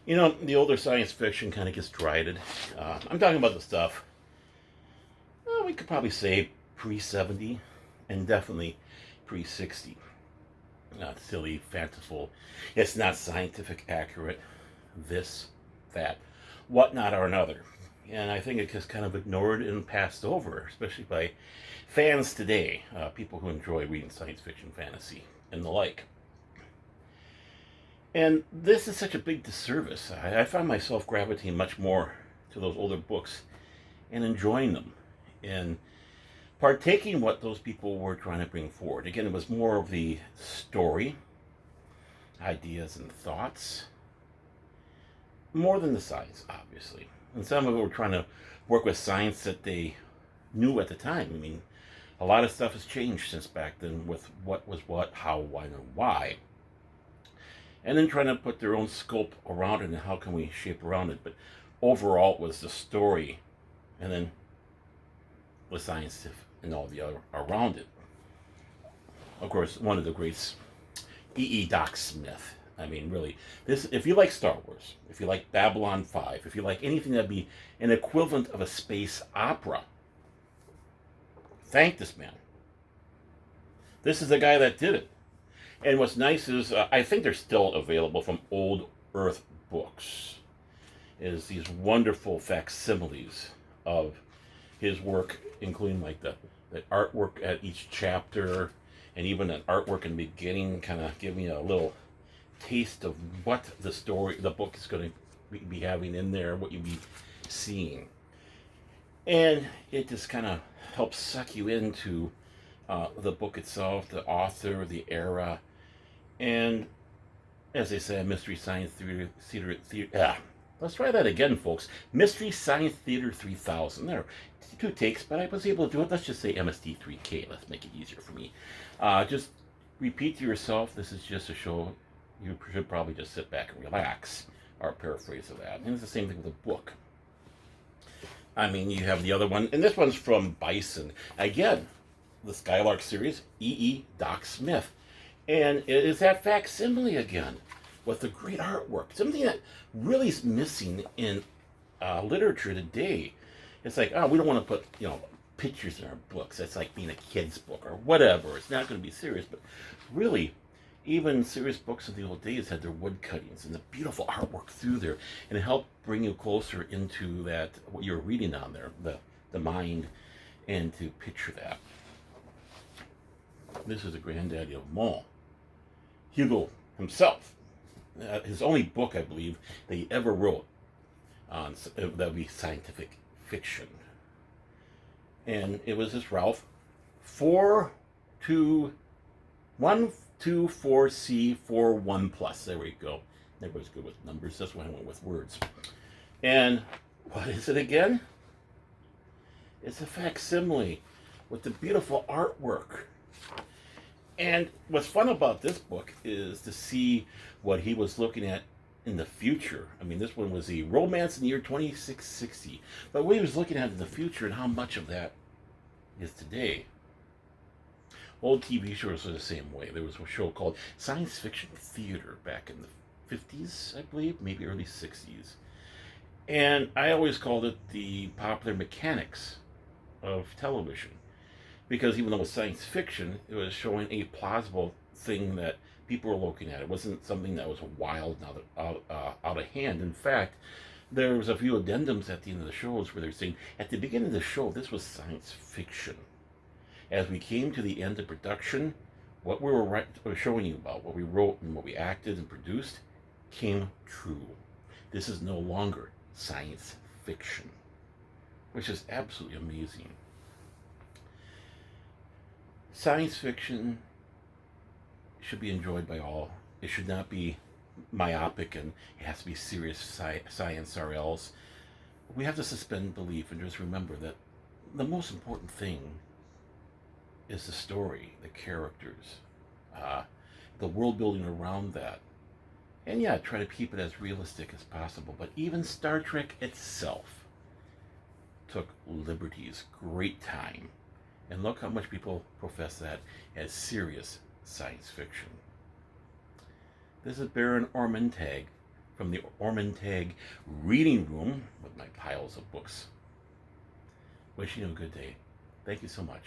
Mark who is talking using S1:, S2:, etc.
S1: You know, the older science fiction kind of gets derided. I'm talking about the stuff, we could probably say pre 70 and definitely pre 60. Not silly, fanciful. It's not scientific accurate. This, that, whatnot, or another. And I think it gets kind of ignored and passed over, especially by fans today, people who enjoy reading science fiction, fantasy, and the like. And this is such a big disservice. I find myself gravitating much more to those older books and enjoying them and partaking what those people were trying to bring forward. Again, it was more of the story, ideas, and thoughts, more than the science, obviously. And some of it were trying to work with science that they knew at the time. I mean, a lot of stuff has changed since back then with what was what, how, why, and why. And then trying to put their own scope around it and how can we shape around it. But overall, it was the story and then the science and all the other around it. Of course, one of the greats, Doc Smith. I mean, really, this. If you like Star Wars, if you like Babylon 5, if you like anything that'd be an equivalent of a space opera, thank this man. This is the guy that did it. And what's nice is, I think they're still available from Old Earth Books, is these wonderful facsimiles of his work, including like the artwork at each chapter, and even an artwork in the beginning, kind of giving you a little taste of what the book is going to be having in there, what you'll be seeing. And it just kind of helps suck you into the book itself, the author, the era, and as they say, Mystery Science Theater. Let's try that again, folks. Mystery Science Theater 3000. There, two takes, but I was able to do it. Let's just say MST3K. Let's make it easier for me. Just repeat to yourself. This is just a show. You should probably just sit back and relax. Or paraphrase of that. And it's the same thing with a book. I mean, you have the other one, and this one's from Bison. Again, the Skylark series, Doc Smith. And it is that facsimile again with the great artwork. Something that really is missing in literature today. It's like, oh, we don't want to put, pictures in our books. That's like being a kid's book or whatever. It's not going to be serious. But really, even serious books of the old days had their wood cuttings and the beautiful artwork through there. And it helped bring you closer into that, what you're reading on there, the mind, and to picture that. This is the granddaddy of them all. Hugo himself. His only book, I believe, that he ever wrote on that would be scientific fiction. And it was this Ralph 42124C41 plus. There we go. Everybody's good with numbers. That's why I went with words. And what is it again? It's a facsimile with the beautiful artwork. And what's fun about this book is to see what he was looking at in the future. I mean, this one was the romance in the year 2660. But what he was looking at in the future and how much of that is today. Old TV shows are the same way. There was a show called Science Fiction Theater back in the 50s, I believe, maybe early 60s. And I always called it the popular mechanics of television. Because even though it was science fiction, it was showing a plausible thing that people were looking at. It wasn't something that was wild and out of hand. In fact, there was a few addendums at the end of the shows where they're saying, at the beginning of the show, this was science fiction. As we came to the end of production, what we were showing you about, what we wrote and what we acted and produced, came true. This is no longer science fiction, which is absolutely amazing. Science fiction should be enjoyed by all. It should not be myopic and it has to be serious science or else. We have to suspend belief and just remember that the most important thing is the story, the characters, the world building around that. And yeah, try to keep it as realistic as possible. But even Star Trek itself took liberties, great time. And look how much people profess that as serious science fiction. This is Baron Orman Tagge from the Orman Tagge Reading Room with my piles of books. Wishing you a good day. Thank you so much.